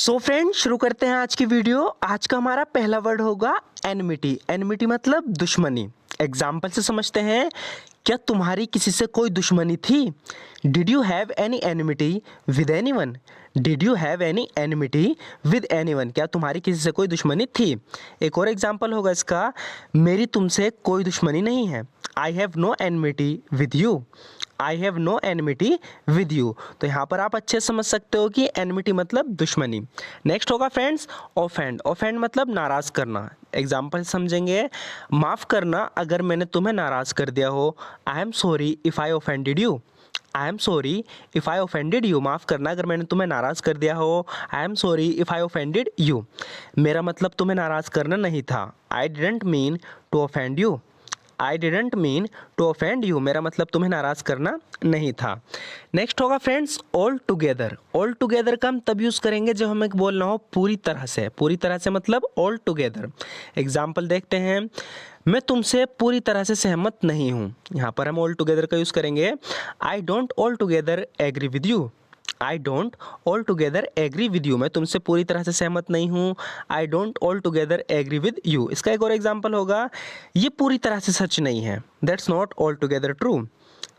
So friends, शुरू करते हैं आज की वीडियो। आज का हमारा पहला वर्ड होगा एनमिटी। एनमिटी मतलब दुश्मनी। एग्जाम्पल से समझते हैं। क्या तुम्हारी किसी से कोई दुश्मनी थी? Did you have any enmity with anyone? Did you have any enmity with anyone? क्या तुम्हारी किसी से कोई दुश्मनी थी? एक और एग्जाम्पल होगा इसका, मेरी तुमसे कोई दुश्मनी नहीं है। I have no enmity with you. I have no enmity with you. तो यहाँ पर आप अच्छे समझ सकते हो कि एनमिटी मतलब दुश्मनी। नेक्स्ट होगा फ्रेंड्स ऑफेंड। ऑफेंड मतलब नाराज़ करना। एग्जाम्पल समझेंगे। माफ़ करना अगर मैंने तुम्हें नाराज़ कर दिया हो। I am sorry if I offended you. I am sorry if I offended you. माफ़ करना अगर मैंने तुम्हें नाराज़ कर दिया हो। I am sorry if I offended you. मेरा मतलब तुम्हें नाराज़ करना नहीं था। I didn't mean to offend you. I didn't mean to offend you. मेरा मतलब तुम्हें नाराज़ करना नहीं था। नेक्स्ट होगा friends all together. All together का हम तब यूज़ करेंगे जब हमें बोलना हो पूरी तरह से। पूरी तरह से मतलब ऑल टुगेदर। एग्जाम्पल देखते हैं। मैं तुमसे पूरी तरह से सहमत नहीं हूँ। यहाँ पर हम ऑल टुगेदर का यूज़ करेंगे। I don't all together agree with you. I don't all together agree with you. मैं तुमसे पूरी तरह से सहमत नहीं हूँ। I don't all together agree with you. इसका एक और एग्जाम्पल होगा। ये पूरी तरह से सच नहीं है। That's not all together true.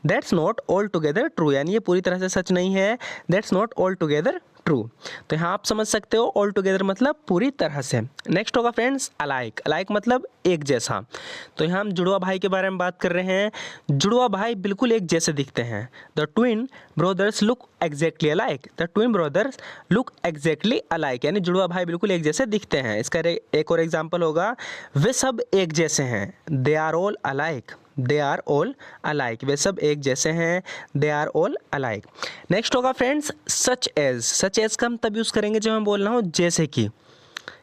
That's not all together true, यानी ये पूरी तरह से सच नहीं है। That's not all together true. तो यहाँ आप समझ सकते हो ऑल टुगेदर मतलब पूरी तरह से। नेक्स्ट होगा फ्रेंड्स अलाइक। अलाइक मतलब एक जैसा। तो यहाँ हम जुड़वा भाई के बारे में बात कर रहे हैं। जुड़वा भाई बिल्कुल एक जैसे दिखते हैं। The twin brothers look exactly alike. The twin brothers look exactly alike, यानी जुड़वा भाई बिल्कुल एक जैसे दिखते हैं। इसका एक और एग्जाम्पल होगा। वे सब एक जैसे हैं। They are all alike. They are all alike. वे सब एक जैसे हैं। They are all alike. Next होगा friends such as. Such as का हम तब यूज़ करेंगे जब हम बोलना हो जैसे कि।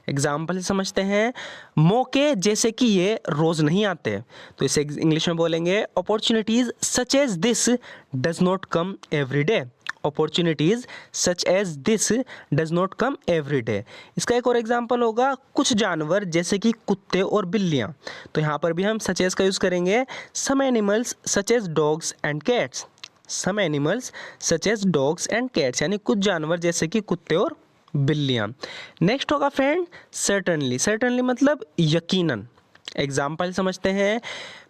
एग्जाम्पल से समझते हैं। मौके जैसे कि ये रोज़ नहीं आते। तो इसे इंग्लिश में बोलेंगे opportunities such as this does not come every day. Opportunities such as this does not come every day. इसका एक और एग्जाम्पल होगा कुछ जानवर जैसे कि कुत्ते और बिल्लियाँ। तो यहाँ पर भी हम सच एज का यूज़ करेंगे। Some animals such as dogs and cats. Some animals such as dogs and cats, यानी कुछ जानवर जैसे कि कुत्ते और बिल्लियाँ। नेक्स्ट होगा फ्रेंड सर्टनली। सर्टनली मतलब यकीनन। एग्जाम्पल समझते हैं।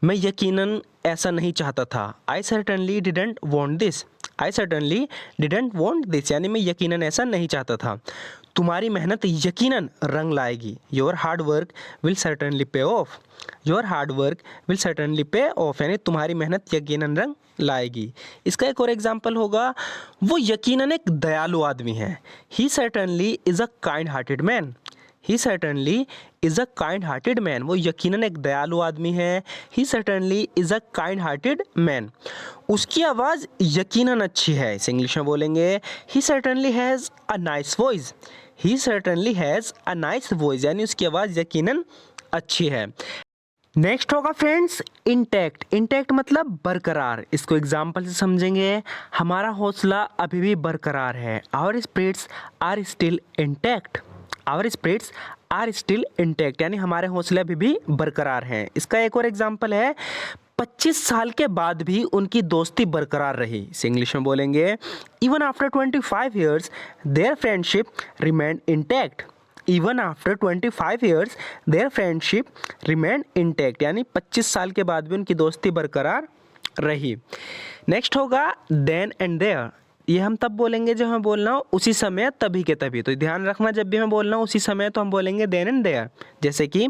मैं यकीनन ऐसा नहीं चाहता था। आई certainly didn't want this. I certainly didn't want this, यानी मैं यकीनन ऐसा नहीं चाहता था। तुम्हारी मेहनत यकीनन रंग लाएगी। Your hard work will certainly pay off. Your hard work will certainly pay off, यानी तुम्हारी मेहनत यकीनन रंग लाएगी। इसका एक और एग्जाम्पल होगा। वो यकीनन एक दयालु आदमी है। He certainly is a kind hearted man. He certainly is a kind hearted man. वो यकीनन एक दयालु आदमी है। He certainly is a kind hearted man. उसकी आवाज़ यकीनन अच्छी है। इसे इंग्लिश में बोलेंगे he certainly has a nice voice. He certainly has a nice voice, यानी उसकी आवाज़ यकीनन अच्छी है। नेक्स्ट होगा फ्रेंड्स इंटैक्ट। इंटैक्ट मतलब बरकरार। इसको एग्जाम्पल से समझेंगे। हमारा हौसला अभी भी बरकरार है। Our spirits are still intact. Our spirits are still intact, यानी हमारे हौसले अभी भी बरकरार हैं। इसका एक और एग्जाम्पल है। 25 साल के बाद भी उनकी दोस्ती बरकरार रही। इसे इंग्लिश में बोलेंगे even after 25 years their friendship remain intact. Even after 25 years their friendship remain intact, यानी 25 साल के बाद भी उनकी दोस्ती बरकरार रही। नेक्स्ट होगा देन एंड देयर। ये हम तब बोलेंगे जब हमें बोलना हो उसी समय तभी के तभी। तो ध्यान रखना, जब भी हमें बोलना हो उसी समय तो हम बोलेंगे देन एंड देयर। जैसे कि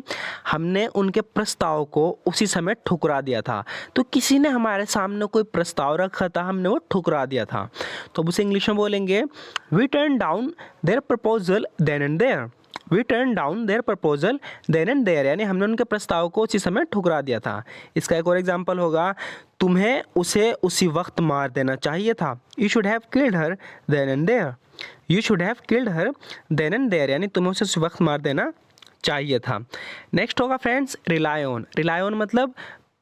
हमने उनके प्रस्ताव को उसी समय ठुकरा दिया था। तो किसी ने हमारे सामने कोई प्रस्ताव रखा था, हमने वो ठुकरा दिया था, तो अब उसे इंग्लिश में बोलेंगे we turn down their proposal then and there. We turn down their proposal then and there, यानी हमने उनके प्रस्ताव को उसी समय ठुकरा दिया था। इसका एक और एग्जाम्पल होगा। तुम्हें उसे उसी वक्त मार देना चाहिए था। You should have killed her then and there. You should have killed her then and there, यानी तुम्हें उसे उसी वक्त मार देना चाहिए था। नेक्स्ट होगा friends rely on. Rely on मतलब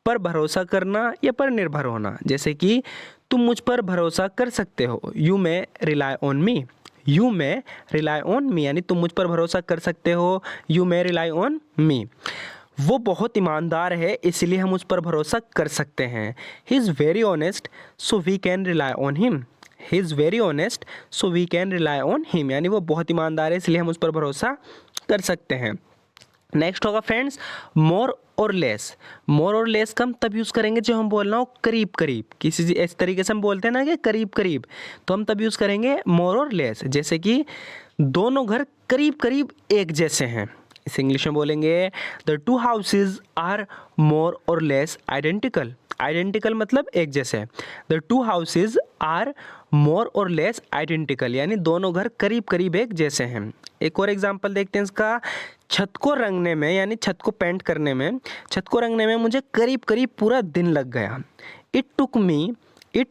पर भरोसा करना या पर निर्भर होना। जैसे कि तुम मुझ पर भरोसा कर सकते हो। You may rely on me. You may rely on me, यानी तुम मुझ पर भरोसा कर सकते हो। You may rely on me. वो बहुत ईमानदार है इसलिए हम उस पर भरोसा कर सकते हैं। He is very honest so we can rely on him. He is very honest so we can rely on him, यानी वो बहुत ईमानदार है इसलिए हम उस पर भरोसा कर सकते हैं। नेक्स्ट होगा friends more or less. More or less का हम तब यूज़ करेंगे जब हम बोलना हो करीब करीब, किसी इस तरीके से हम बोलते हैं ना कि करीब करीब, तो हम तब यूज़ करेंगे मोर और लेस। जैसे कि दोनों घर करीब करीब एक जैसे हैं, इस इंग्लिश में बोलेंगे the two houses are more or less identical. Identical मतलब एक जैसे, the two houses are more or less identical, यानी दोनों घर करीब करीब एक जैसे हैं। एक और एग्जांपल देखते हैं इसका, छत को रंगने में यानी छत को पेंट करने में, छत को रंगने में मुझे करीब करीब पूरा दिन लग गया। It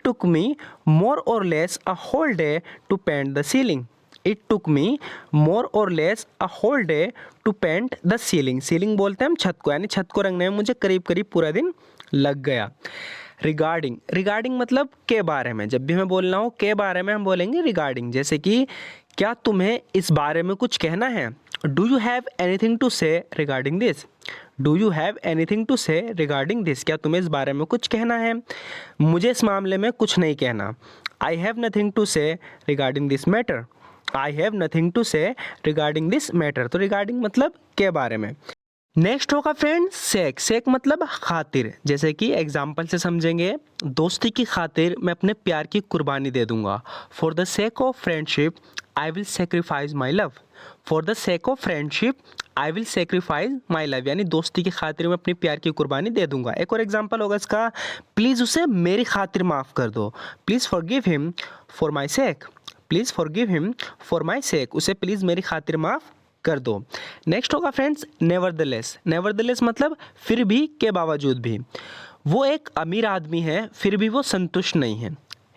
took me more or less a whole day to paint the ceiling. It took me more or less a whole day to paint the ceiling. Ceiling बोलते हैं हम छत को, यानी छत को रंगने में मुझे करीब करीब पूरा दिन लग गया। रिगार्डिंग, रिगार्डिंग मतलब के बारे में, जब भी हमें बोलना हो के बारे में हम बोलेंगे रिगार्डिंग। जैसे कि क्या तुम्हें इस बारे में कुछ कहना है, do you have anything to say regarding this. Do you have anything to say regarding this, क्या तुम्हें इस बारे में कुछ कहना है, मुझे इस मामले में कुछ नहीं कहना। I have nothing to say regarding this matter. I have nothing to say regarding this matter, तो रिगार्डिंग मतलब के बारे में। नेक्स्ट होगा फ्रेंड सेक। सेक मतलब खातिर, जैसे कि एग्जाम्पल से समझेंगे, दोस्ती की खातिर मैं अपने प्यार की कुर्बानी दे दूंगा। For the sake of friendship I will sacrifice my love. For the sake of friendship I will sacrifice my love, यानी दोस्ती की खातिर मैं अपनी प्यार की कुर्बानी दे दूंगा। एक और एग्जाम्पल होगा इसका, प्लीज़ उसे मेरी खातिर माफ़ कर दो। Please forgive him for my sake. Please forgive him for my sake, उसे प्लीज़ मेरी खातिर माफ़ कर दो। नेक्स्ट होगा फ्रेंड्स नेवरदलेस। नेवरदलेस मतलब फिर भी के बावजूद भी, वो एक अमीर आदमी है फिर भी वो संतुष्ट नहीं है।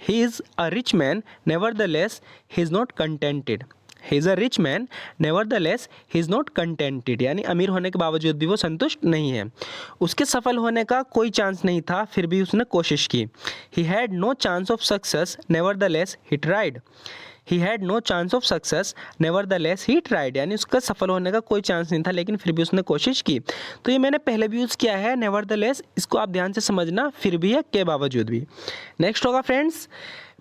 He is a rich man nevertheless he is not contented. He is a rich man nevertheless he is not contented, यानी अमीर होने के बावजूद भी वो संतुष्ट नहीं है। उसके सफल होने का कोई चांस नहीं था फिर भी उसने कोशिश की। He had no chance of success nevertheless he tried. He had no chance of success nevertheless he tried, यानी उसका सफल होने का कोई चांस नहीं था लेकिन फिर भी उसने कोशिश की। तो ये मैंने पहले भी यूज़ किया है नेवरदलेस, इसको आप ध्यान से समझना, फिर भी है के बावजूद भी। नेक्स्ट होगा friends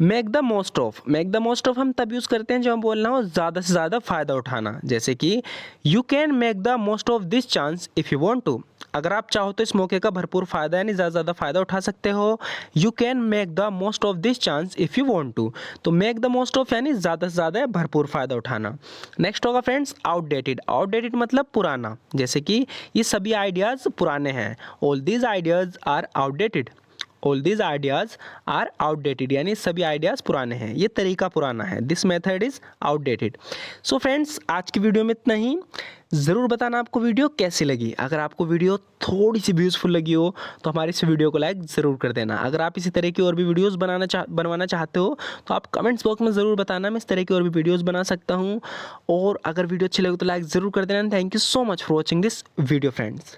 make the most of. Make the most of हम तब यूज़ करते हैं जब हम बोलना हो ज़्यादा से ज़्यादा फ़ायदा उठाना। जैसे कि you can make the most of this chance if you want to. अगर आप चाहो तो इस मौके का भरपूर फ़ायदा यानी ज़्यादा से ज़्यादा फ़ायदा उठा सकते हो। You can make the most of this chance if you want to, तो मेक द मोस्ट ऑफ यानी ज़्यादा से ज़्यादा भरपूर फ़ायदा उठाना। नेक्स्ट होगा फ्रेंड्स आउटडेटेड। आउटडेटेड मतलब पुराना, जैसे कि ये सभी आइडियाज़ पुराने हैं। All these ideas are outdated. All these ideas are outdated, यानी सभी आइडियाज़ पुराने हैं, ये तरीका पुराना है। This method is outdated. So friends आज की वीडियो में इतना ही। ज़रूर बताना आपको वीडियो कैसी लगी। अगर आपको वीडियो थोड़ी सी भी यूज़फुल लगी हो तो हमारी इस वीडियो को लाइक ज़रूर कर देना। अगर आप इसी तरह की और भी वीडियोज़ बनवाना चाहते हो तो आप कमेंट्स बॉक्स में ज़रूर बताना, मैं इस तरह की और भी वीडियोज़ बना सकता हूँ। और अगर वीडियो अच्छी लगे तो लाइक ज़रूर कर देना। Thank you so much for watching this video friends.